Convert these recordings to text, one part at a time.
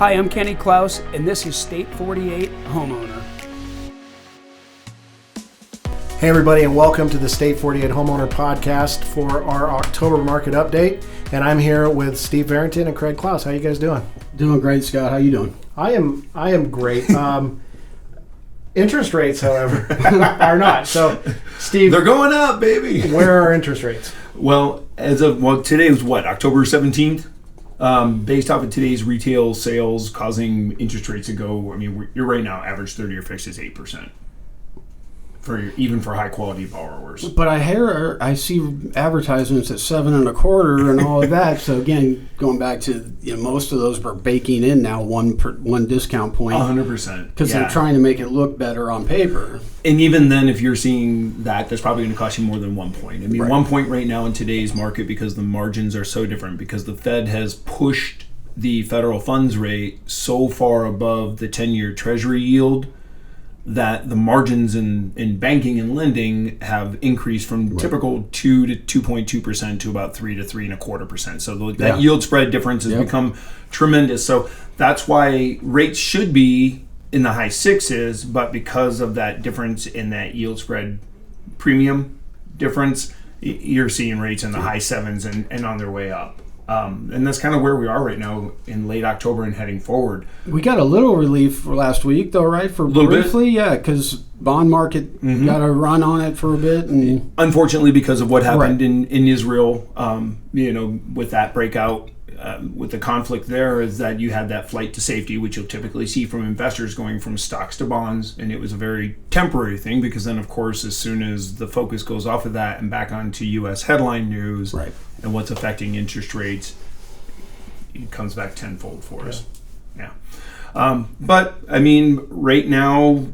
Hi, I'm Kraig Klaus, and this is State 48 Homeowner. Hey everybody, and welcome to the State 48 Homeowner podcast for our October market update. And I'm here with Steve Farrington and Kraig Klaus. How you guys doing? Doing great, Scott. How you doing? I am great. Interest rates, however, are not. So, Steve, they're going up, baby. Where are interest rates? Well, today was what, October 17th? Based off of today's retail sales causing interest rates to go, you're right now, average 30-year fixed is 8%. Even for high quality borrowers. But I see advertisements at 7.25% and all of that. So again, going back to most of those are baking in now one discount point. 100%. Because they're trying to make it look better on paper. And even then, if you're seeing that's probably going to cost you more than 1 point. Right. 1 point right now in today's market, because the margins are so different, because the Fed has pushed the federal funds rate so far above the 10-year Treasury yield that the margins in banking and lending have increased from typical 2 to 2.2% to about 3 to 3.25%. So that yield spread difference has become tremendous. So that's why rates should be in the high sixes, but because of that difference in that yield spread premium difference, you're seeing rates in the high sevens and on their way up. And that's kind of where we are right now in late October and heading forward. We got a little relief for last week, though, right? For briefly, yeah, because bond market got a run on it for a bit. And unfortunately, because of what happened in Israel, with that breakout, with the conflict there, is that you had that flight to safety, which you'll typically see from investors going from stocks to bonds. And it was a very temporary thing, because then, of course, as soon as the focus goes off of that and back onto U.S. headline news and what's affecting interest rates, it comes back tenfold for us. Yeah. But, right now,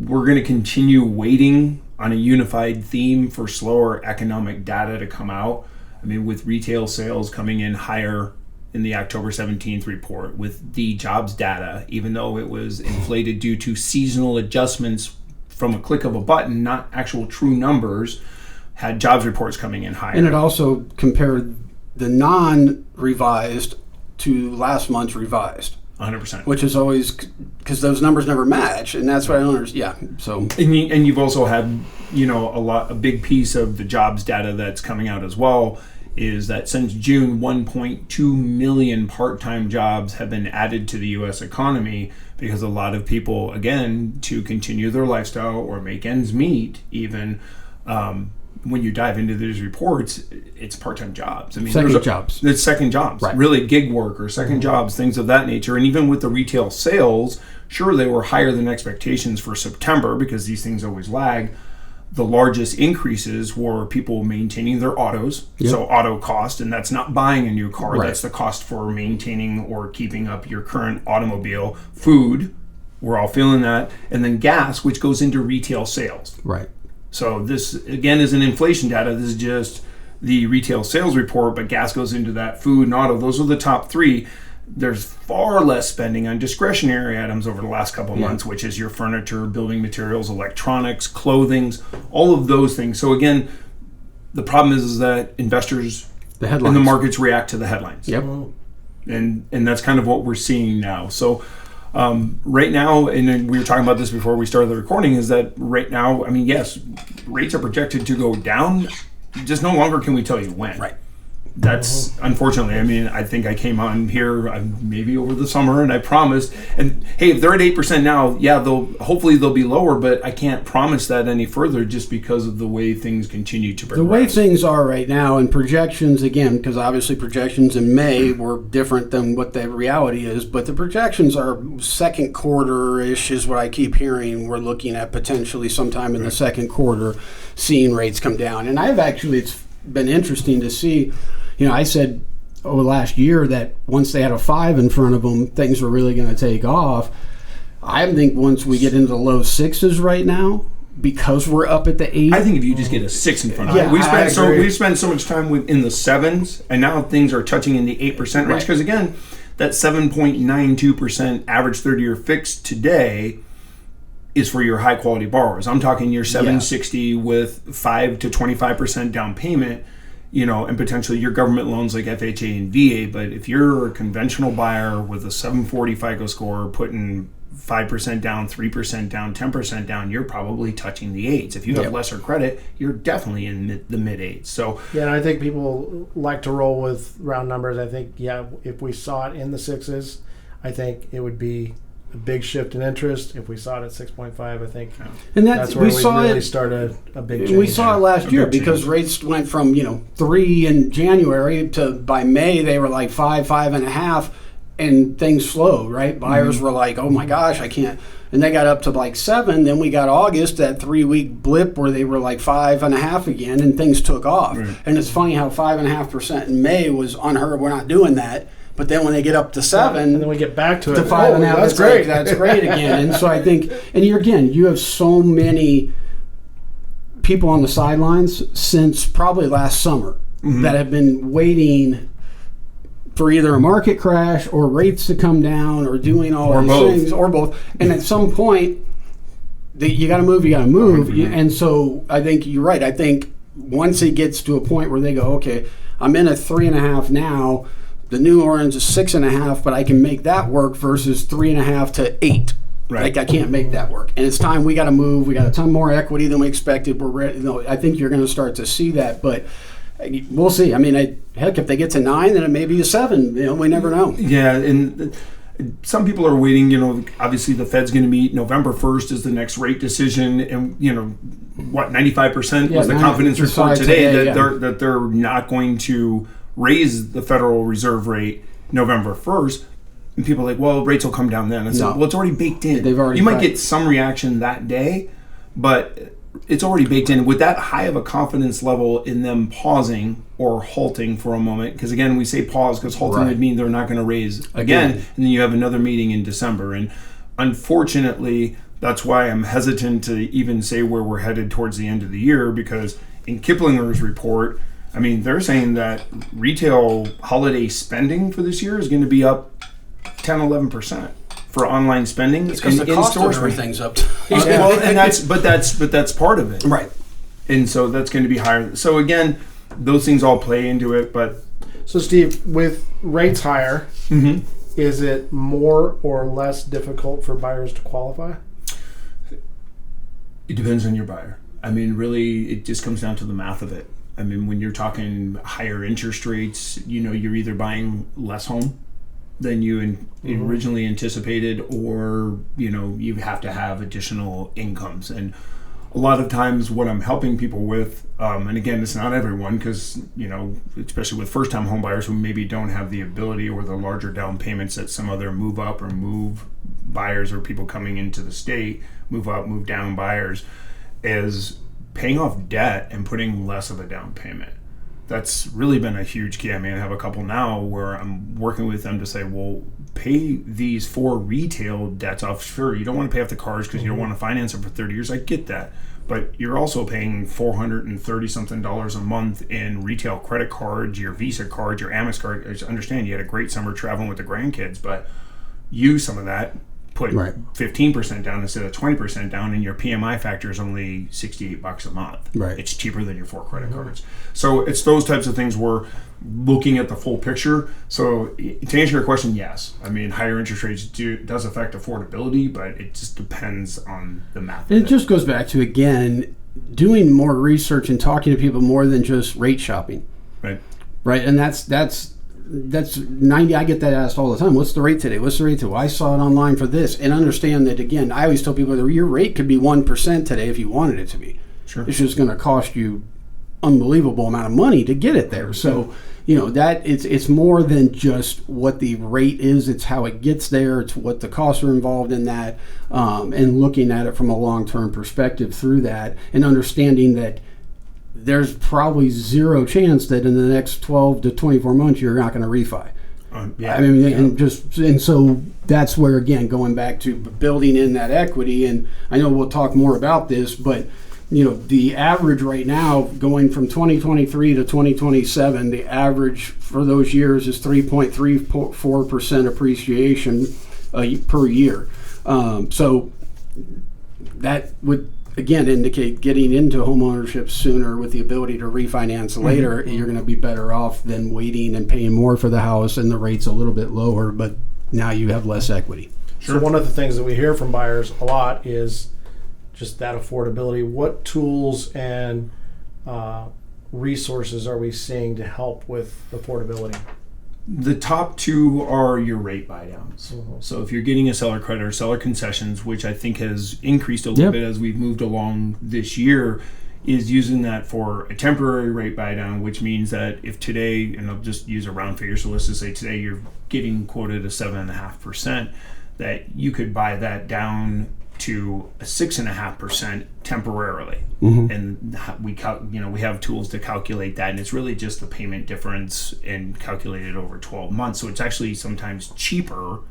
we're going to continue waiting on a unified theme for slower economic data to come out. With retail sales coming in higher in the October 17th report, with the jobs data, even though it was inflated due to seasonal adjustments from a click of a button, not actual true numbers, had jobs reports coming in higher. And it also compared the non-revised to last month's revised. 100%. Which is always, because those numbers never match, and that's what I don't understand. Yeah, so. And you've also had, a big piece of the jobs data that's coming out as well is that since June, 1.2 million part-time jobs have been added to the U.S. economy, because a lot of people, again, to continue their lifestyle or make ends meet, even when you dive into these reports, it's part-time jobs. Second jobs. It's second jobs, really gig work or second jobs, things of that nature. And even with the retail sales, sure, they were higher than expectations for September, because these things always lag. The largest increases were people maintaining their autos, so auto cost, and that's not buying a new car. That's the cost for maintaining or keeping up your current automobile. Food, we're all feeling that. And then gas, which goes into retail sales. Right. So this, again, isn't inflation data. This is just the retail sales report, but gas goes into that. Food and auto, those are the top three. There's far less spending on discretionary items over the last couple of months, which is your furniture, building materials, electronics, clothing, all of those things. So again, the problem is that investors in the markets react to the headlines. Yep. And that's kind of what we're seeing now. So right now, and we were talking about this before we started the recording, is that right now, yes, rates are projected to go down. Just no longer can we tell you when. Right. That's unfortunately, I think I came on here maybe over the summer and I promised, and hey, if they're at 8% now, hopefully they'll be lower, but I can't promise that any further just because of the way things continue to progress. The way things are right now, and projections, again, because obviously projections in May were different than what the reality is, but the projections are second quarter-ish is what I keep hearing. We're looking at potentially sometime in the second quarter seeing rates come down. And it's been interesting to see. I said over last year that once they had a 5 in front of them, things were really going to take off. I think once we get into the low sixes right now, because we're up at the 8. I think if you just get a 6 in front of it. We spent so much time in the 7s, and now things are touching in the 8% range. Because again, that 7.92% average 30-year fixed today is for your high quality borrowers. I'm talking your 760 with 5 to 25% down payment. and potentially your government loans like FHA and VA. But if you're a conventional buyer with a 740 FICO score, putting 5% down, 3% down, 10% down, you're probably touching the 8s. If you have lesser credit, you're definitely in the mid 8s. So yeah, and I think people like to roll with round numbers. I think, if we saw it in the 6s, I think it would be a big shift in interest. If we saw it at 6.5, I think that's where we really started a big change. We saw it last year because rates went from 3 in January to by May they were like 5.5, and things slowed. Right, buyers were like, oh my gosh, I can't. And they got up to like 7. Then we got August, that 3-week blip where they were like 5.5 again, and things took off. Right. And it's funny how 5.5% in May was unheard. We're not doing that. But then when they get up to 7, and then we get back to 5.5, that's great. That's great again. And so I think, and you have so many people on the sidelines since probably last summer that have been waiting for either a market crash or rates to come down or doing all these things, or both. And at some point, you got to move. And so I think you're right. I think once it gets to a point where they go, okay, I'm in a 3.5 now. The new orange is 6.5, but I can make that work versus 3.5 to 8. Right. Like I can't make that work, and it's time we got to move. We got a ton more equity than we expected. We're ready. I think you're going to start to see that, but we'll see. I mean, heck, if they get to 9, then it may be a 7. We never know. Yeah, and some people are waiting. Obviously the Fed's going to meet November 1st is the next rate decision, and 95% was the confidence report today that they're not going to raise the Federal Reserve rate November 1st, and people are like, well, rates will come down then. I said, well, it's already baked in. You might get some reaction that day, but it's already baked in. With that high of a confidence level in them pausing or halting for a moment, because again, we say pause because halting would mean they're not going to raise again, and then you have another meeting in December. And unfortunately, that's why I'm hesitant to even say where we're headed towards the end of the year, because in Kiplinger's report, I mean, they're saying that retail holiday spending for this year is going to be up 10-11% for online spending. It's because the cost of everything's up. Well, and that's part of it, right? And so that's going to be higher. So again, those things all play into it. But so, Steve, with rates higher, is it more or less difficult for buyers to qualify? It depends on your buyer. I mean, really, it just comes down to the math of it. I mean, when you're talking higher interest rates, you're either buying less home than you originally anticipated, or, you have to have additional incomes. And a lot of times what I'm helping people with, and again, it's not everyone, because, especially with first-time home buyers who maybe don't have the ability or the larger down payments that some other move up or move buyers or people coming into the state, move up, move down buyers, is paying off debt and putting less of a down payment. That's really been a huge key. I mean, I have a couple now where I'm working with them to say, well, pay these 4 retail debts off. Sure, you don't want to pay off the cars because you don't want to finance them for 30 years. I get that. But you're also paying $430-something a month in retail credit cards, your Visa cards, your Amex card. I understand you had a great summer traveling with the grandkids, but use some of that. Put 15% down instead of 20% down, and your PMI factor is only $68 a month. Right. It's cheaper than your 4 credit cards. So it's those types of things we're looking at the full picture. So to answer your question, yes. I mean, higher interest rates does affect affordability, but it just depends on the math. And it just goes back to, again, doing more research and talking to people more than just rate shopping. Right. Right. And that's 90. I get that asked all the time. What's the rate today? What's the rate today? Well, I saw it online for this. And understand that, again, I always tell people that your rate could be 1% today if you wanted it to be. Sure. It's just going to cost you unbelievable amount of money to get it there. So, that it's more than just what the rate is. It's how it gets there. It's what the costs are involved in that, and looking at it from a long-term perspective through that, and understanding that there's probably zero chance that in the next 12 to 24 months you're not going to refi. And so that's where, again, going back to building in that equity, and I know we'll talk more about this, but the average right now going from 2023 to 2027, the average for those years is 3.34% appreciation per year. So that would again indicate getting into homeownership sooner with the ability to refinance later, you're going to be better off than waiting and paying more for the house and the rate's a little bit lower, but now you have less equity. So one of the things that we hear from buyers a lot is just that affordability. What tools and resources are we seeing to help with affordability? The top two are your rate buy downs. So if you're getting a seller credit or seller concessions, which I think has increased a little bit as we've moved along this year, is using that for a temporary rate buy down, which means that if today, and I'll just use a round figure, so let's just say today you're getting quoted a 7.5%, that you could buy that down to a 6.5% temporarily, and we have tools to calculate that, and it's really just the payment difference and calculated over 12 months. So it's actually sometimes cheaper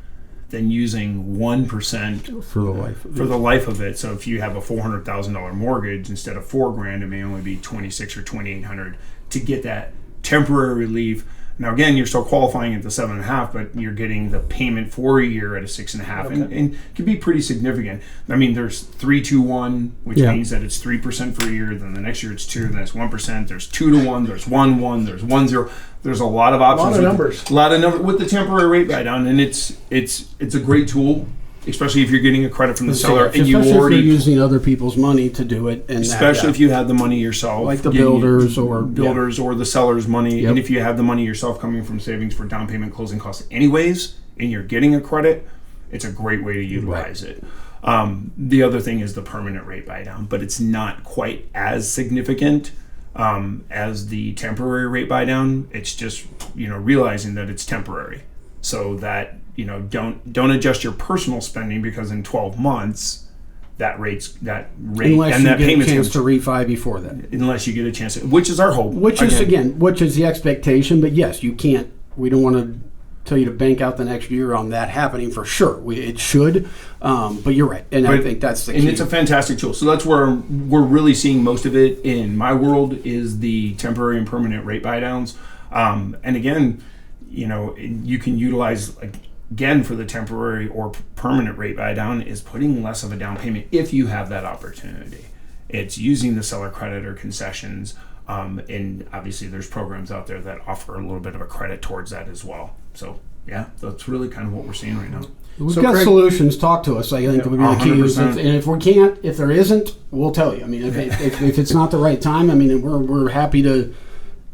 than using 1% for the life of it. So if you have a $400,000 mortgage, instead of $4,000, it may only be $2,600 or $2,800 to get that temporary relief. Now again, you're still qualifying at the 7.5, but you're getting the payment for a year at a 6.5, and it can be pretty significant. I mean, there's 3-2-1, which means that it's 3% for a year. Then the next year it's 2, then it's 1%. There's 2-1, there's 1-1, there's 1-0. There's a lot of options. A lot of numbers with the temporary rate buy down, and it's a great tool, especially if you're getting a credit from the seller and you already if you're using other people's money to do it, and especially if you have the money yourself, like the builders or the seller's money, and if you have the money yourself coming from savings for down payment, closing costs, anyways, and you're getting a credit, it's a great way to utilize it. The other thing is the permanent rate buy down, but it's not quite as significant as the temporary rate buy down. It's just realizing that it's temporary, so that don't adjust your personal spending, because in 12 months that rate unless and that payment's a chance to refi before that. Unless you get a chance, which is our hope. Which is the expectation. But yes, you can't. We don't want to tell you to bank out the next year on that happening for sure. It should, but you're right, and I think that's the key. And it's a fantastic tool. So that's where we're really seeing most of it in my world, is the temporary and permanent rate buy downs. And again, you can utilize, again, for the temporary or permanent rate buy down, is putting less of a down payment if you have that opportunity. It's using the seller credit or concessions, and obviously there's programs out there that offer a little bit of a credit towards that as well. So that's really kind of what we're seeing right now. We've got solutions. Talk to us. I think would be the key. And if there isn't, we'll tell you. I mean, if it's not the right time, I mean, we're happy to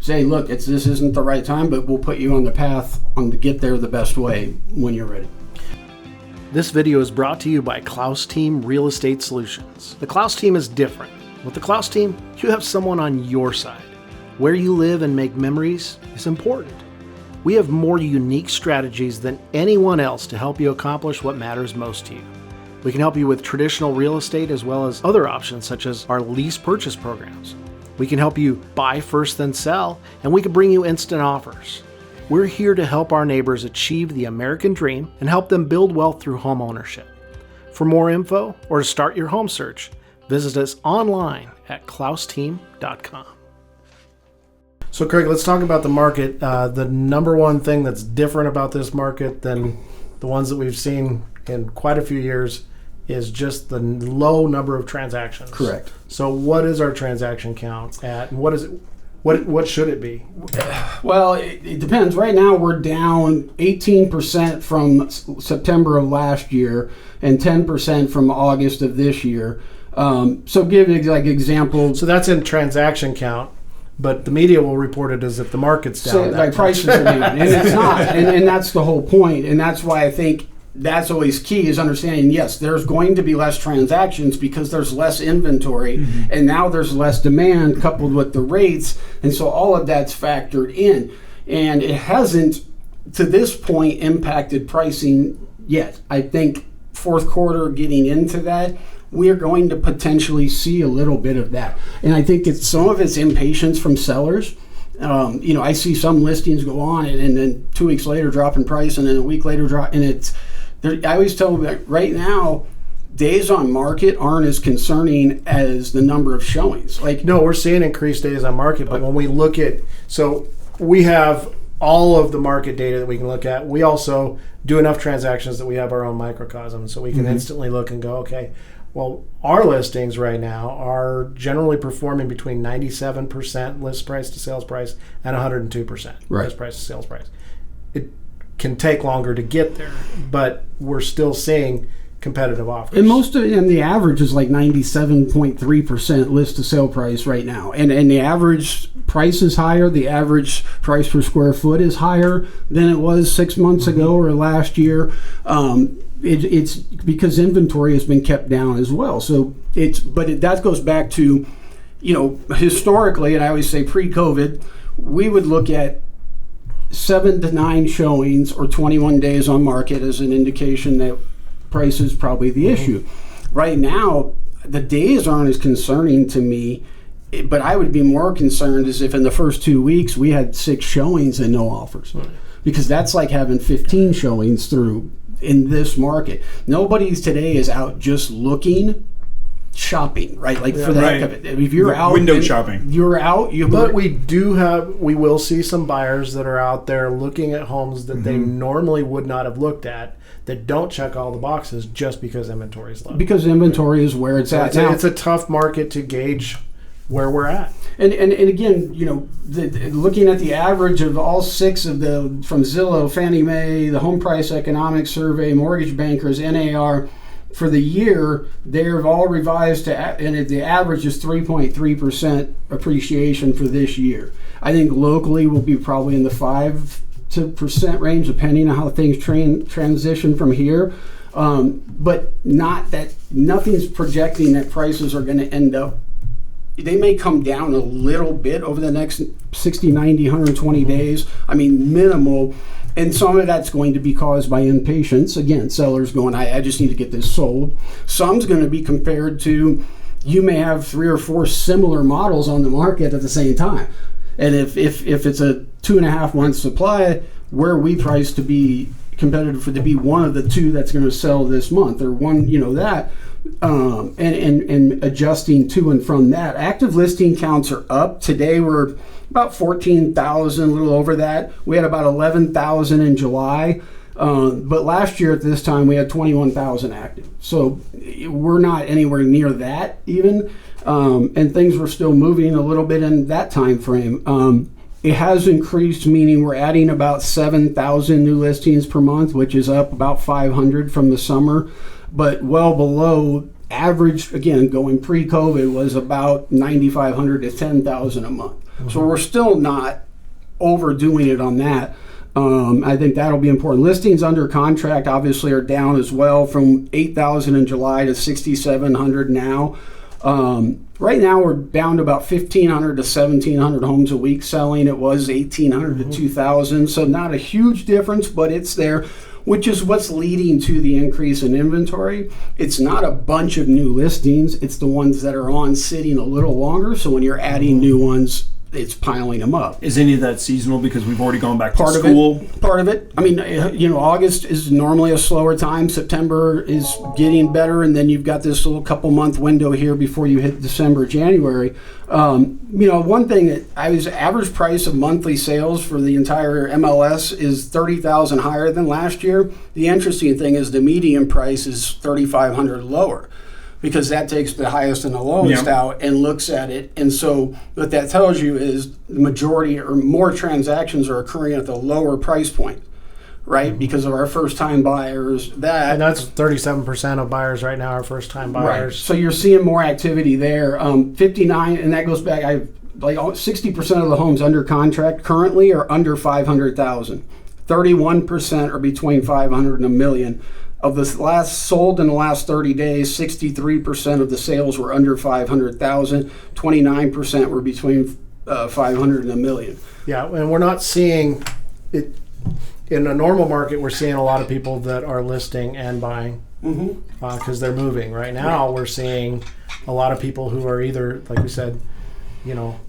say, look, this isn't the right time, but we'll put you on the path to get there the best way when you're ready. This video is brought to you by Klaus Team Real Estate Solutions. The Klaus Team is different. With the Klaus Team, you have someone on your side. Where you live and make memories is important. We have more unique strategies than anyone else to help you accomplish what matters most to you. We can help you with traditional real estate as well as other options such as our lease purchase programs. We can help you buy first then sell, and we can bring you instant offers. We're here to help our neighbors achieve the American dream and help them build wealth through home ownership. For more info or to start your home search, visit us online at klausteam.com. So Kraig, let's talk about the market. The number one thing that's different about this market than the ones that we've seen in quite a few years is just the low number of transactions. Correct. So what is our transaction count at, and what is it? What should it be? Well, it depends. Right now we're down 18% from September of last year and 10% from August of this year. So give example. So that's in transaction count, but the media will report it as if the market's down. So prices are down, and it's not. And that's the whole point. And that's why I think that's always key, is understanding, yes, there's going to be less transactions because there's less inventory, and now there's less demand coupled with the rates, and so all of that's factored in. And it hasn't, to this point, impacted pricing yet. I think fourth quarter getting into that, we're going to potentially see a little bit of that. And I think some of it's impatience from sellers. I see some listings go on and then 2 weeks later drop in price, and then a week later drop, and I always tell them that right now, days on market aren't as concerning as the number of showings. No, we're seeing increased days on market, but when we look at, so we have all of the market data that we can look at. We also do enough transactions that we have our own microcosm, so we can instantly look and go, okay, Well, our listings right now are generally performing between 97% list price to sales price and 102% list price to sales price. It can take longer to get there, but we're still seeing competitive offers. And the average is like 97.3% list to sale price right now. And the average price is higher. The average price per square foot is higher than it was 6 months ago or last year. It's because inventory has been kept down as well. So that goes back to, historically, and I always say pre-COVID, we would look at 7 to 9 showings or 21 days on market as an indication that price is probably the issue. Right now, the days aren't as concerning to me, but I would be more concerned as if in the first 2 weeks we had 6 showings and no offers, because that's like having 15 showings through in this market. Nobody today is out just looking, shopping, right? Like for the heck of it. If you're out window shopping, you're out. But we will see some buyers that are out there looking at homes that they normally would not have looked at, that don't check all the boxes just because inventory is low. Because inventory is where it's at now. It's a tough market to gauge where we're at. And again, looking at the average of all 6 of from Zillow, Fannie Mae, the Home Price Economics Survey, Mortgage Bankers, NAR, for the year, they're all revised to, and the average is 3.3% appreciation for this year. I think locally will be probably in the 5% range, depending on how things transition from here. But not that nothing's projecting that prices are going to end up. They may come down a little bit over the next 60, 90, 120 days. I mean, minimal. And some of that's going to be caused by impatience. Again, sellers going, I just need to get this sold. Some's going to be compared to, you may have 3 or 4 similar models on the market at the same time. And if it's a 2.5 month supply, where we price to be competitive for to be one of the 2 that's going to sell this month, or one, that, and adjusting to and from that. Active listing counts are up. Today we're about 14,000, a little over that. We had about 11,000 in July. But last year at this time we had 21,000 active. So we're not anywhere near that even. And things were still moving a little bit in that time frame. It has increased, meaning we're adding about 7,000 new listings per month, which is up about 500 from the summer, but well below average. Again, going pre-COVID was about 9,500 to 10,000 a month. So we're still not overdoing it on that. I think that'll be important. Listings under contract obviously are down as well, from 8,000 in July to 6,700 now. Right now we're down to about 1,500 to 1,700 homes a week selling. It was 1,800 to 2,000, so not a huge difference, but it's there, which is what's leading to the increase in inventory. It's not a bunch of new listings. It's the ones that are on sitting a little longer, so when you're adding new ones, it's piling them up. Is any of that seasonal because we've already gone back to school? Part of it. I mean, August is normally a slower time. September is getting better, and then you've got this little couple month window here before you hit December, January. One thing that average price of monthly sales for the entire MLS is 30,000 higher than last year. The interesting thing is the median price is 3,500 lower, because that takes the highest and the lowest out and looks at it. And so what that tells you is the majority or more transactions are occurring at the lower price point, right? Because of our first-time buyers. And that's 37% of buyers right now are first-time buyers. Right. So you're seeing more activity there. 59, and that goes back, 60% of the homes under contract currently are under 500,000. 31% are between 500 and $1 million. Of the last sold in the last 30 days, 63% of the sales were under 500,000. 29% were between 500 and $1 million. Yeah, and we're not seeing it in a normal market. We're seeing a lot of people that are listing and buying because they're moving. Right now, we're seeing a lot of people who are either, like we said,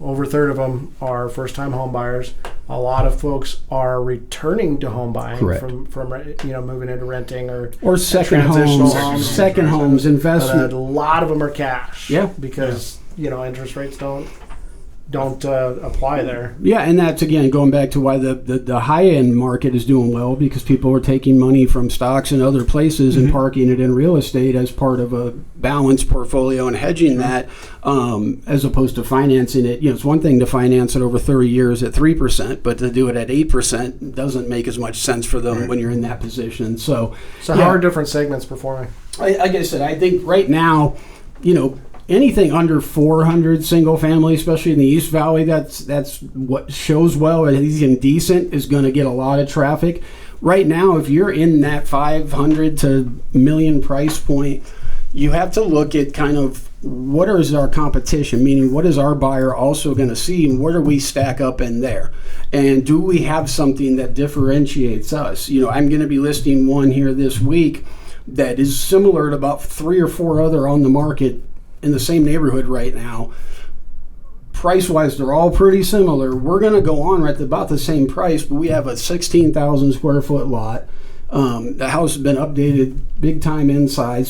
over a third of them are first-time home buyers. A lot of folks are returning to home buying from moving into renting or second homes, investment. But a lot of them are cash. Yeah, because interest rates don't don't apply there. Yeah, and that's again going back to why the high end market is doing well, because people are taking money from stocks and other places and parking it in real estate as part of a balanced portfolio and hedging that, as opposed to financing it. It's one thing to finance it over 30 years at 3%, but to do it at 8% doesn't make as much sense for them when you're in that position. So how are different segments performing? Like I said, I think right now, anything under 400 single family, especially in the East Valley, that's what shows well, and anything decent is going to get a lot of traffic. Right now, if you're in that 500 to million price point, you have to look at kind of what is our competition, meaning what is our buyer also going to see, and where do we stack up in there? And do we have something that differentiates us? I'm going to be listing one here this week that is similar to about 3 or 4 other on the market in the same neighborhood right now. Price-wise, they're all pretty similar. We're going to go on at about the same price, but we have a 16,000 square foot lot. The house has been updated big time inside.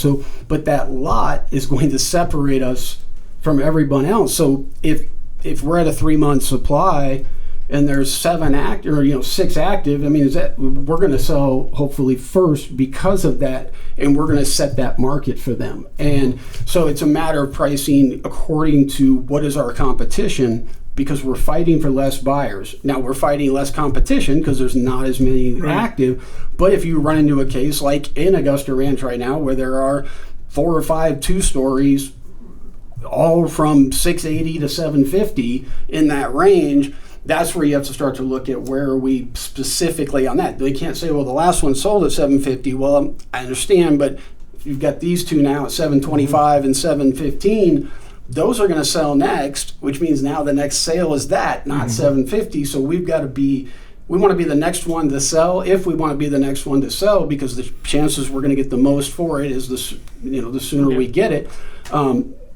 But that lot is going to separate us from everyone else. So if we're at a 3-month supply and there's 7 active or 6 active, we're going to sell hopefully first because of that, and we're going to set that market for them. And so it's a matter of pricing according to what is our competition, because we're fighting for less buyers. Now we're fighting less competition because there's not as many active. But if you run into a case like in Augusta Ranch right now, where there are 4 or 5 2-stories, all from $680 to $750 in that range, that's where you have to start to look at where are we specifically on that. They can't say, well, the last one sold at $750. Well, I understand, but if you've got these two now at $725 and $715, those are going to sell next, which means now the next sale is that, not $750. So we want to be the next one to sell. If we want to be the next one to sell, because the chances we're going to get the most for it is the sooner we get it.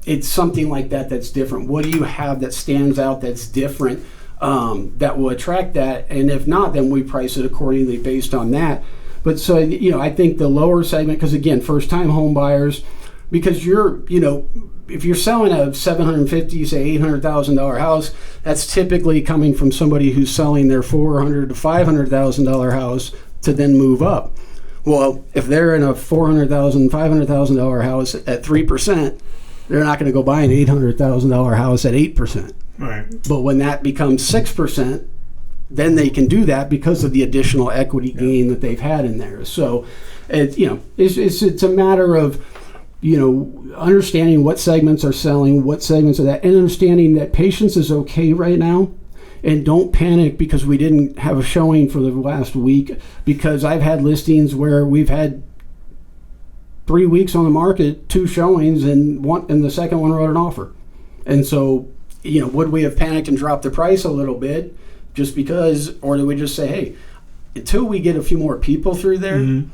It's something like that that's different. What do you have that stands out that's different, that will attract that? And if not, then we price it accordingly based on that. But so, I think the lower segment, because again, first time home buyers, because if you're selling a $750,000, say $800,000 house, that's typically coming from somebody who's selling their $400,000 to $500,000 house to then move up. Well, if they're in a $400,000, $500,000 house at 3%, they're not going to go buy an $800,000 house at 8%. Right. But when that becomes 6%, then they can do that because of the additional equity gain that they've had in there. So, it's a matter of understanding what segments are selling, what segments are that, and understanding that patience is okay right now. And don't panic because we didn't have a showing for the last week, because I've had listings where we've had 3 weeks on the market, 2 showings, and the second one wrote an offer. And so, would we have panicked and dropped the price a little bit just because, or do we just say, hey, until we get a few more people through there and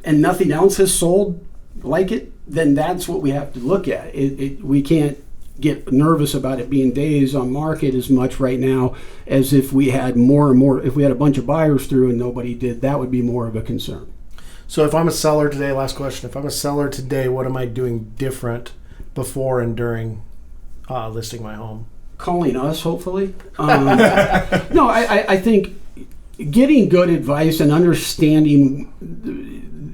nothing else has sold like it, then that's what we have to look at. We can't get nervous about it being days on market as much right now as if we had more and more. If we had a bunch of buyers through and nobody did, that would be more of a concern. So if I'm a seller today, last question, if I'm a seller today, what am I doing different before and during listing my home? Calling us, hopefully. No, I think getting good advice and understanding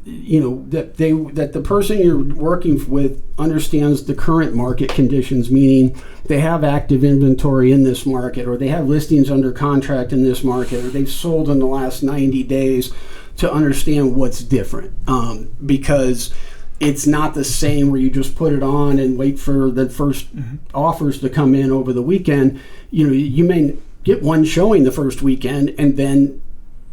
that the person you're working with understands the current market conditions, meaning they have active inventory in this market, or they have listings under contract in this market, or they've sold in the last 90 days, to understand what's different, because it's not the same where you just put it on and wait for the first offers to come in over the weekend. You may get one showing the first weekend and then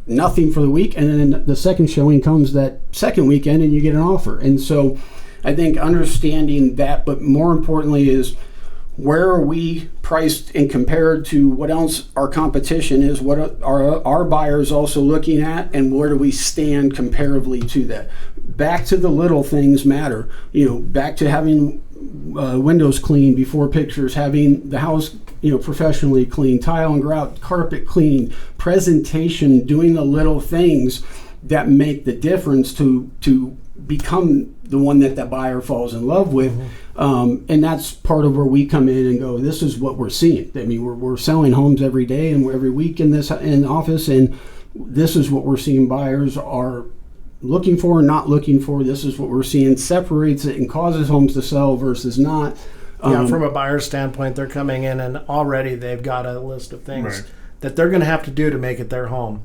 nothing for the week, and then the second showing comes that second weekend and you get an offer. And so I think understanding that, but more importantly is, where are we priced and compared to what else our competition is, what are our buyers also looking at, and where do we stand comparatively to that? Back to the little things matter. Back to having windows cleaned before pictures, having the house professionally cleaned, tile and grout, carpet cleaned, presentation, doing the little things that make the difference to become the one that buyer falls in love with. And that's part of where we come in and go, this is what we're seeing. I mean, we're selling homes every day and every week in office, and this is what we're seeing buyers are looking for, not looking for. This is what we're seeing separates it and causes homes to sell versus not. From a buyer's standpoint, they're coming in and already they've got a list of things that they're going to have to do to make it their home.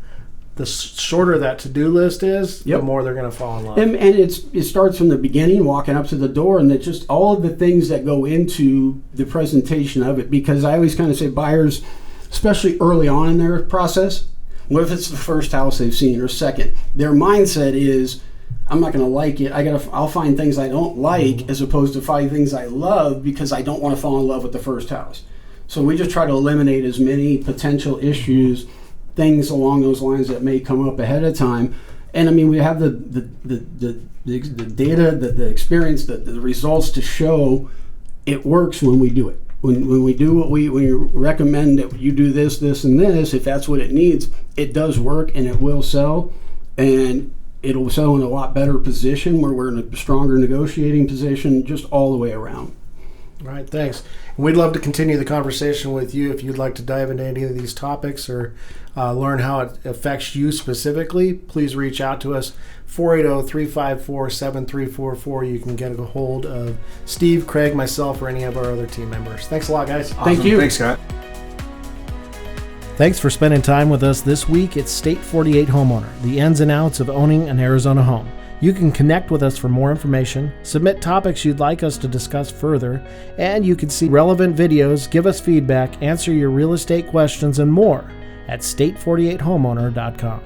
The shorter that to-do list is, the more they're going to fall in love. And it starts from the beginning, walking up to the door, and just all of the things that go into the presentation of it. Because I always kind of say buyers, especially early on in their process, what if it's the first house they've seen or second? Their mindset is, I'm not going to like it. I'll find things I don't like as opposed to find things I love because I don't want to fall in love with the first house. So we just try to eliminate as many potential issues, things along those lines that may come up ahead of time. And I mean, we have the data, the experience, the results to show it works when we do it. When we do what we recommend that you do this, and this, if that's what it needs, it does work and it will sell. And it'll sell in a lot better position where we're in a stronger negotiating position just all the way around. All right, thanks. We'd love to continue the conversation with you if you'd like to dive into any of these topics or learn how it affects you specifically. Please reach out to us, 480-354-7344. You can get a hold of Steve, Kraig, myself, or any of our other team members. Thanks a lot, guys. Awesome. Thank you. Thanks, Scott. Thanks for spending time with us this week at State 48 Homeowner, the ins and outs of owning an Arizona home. You can connect with us for more information, submit topics you'd like us to discuss further, and you can see relevant videos, give us feedback, answer your real estate questions, and more at state48homeowner.com.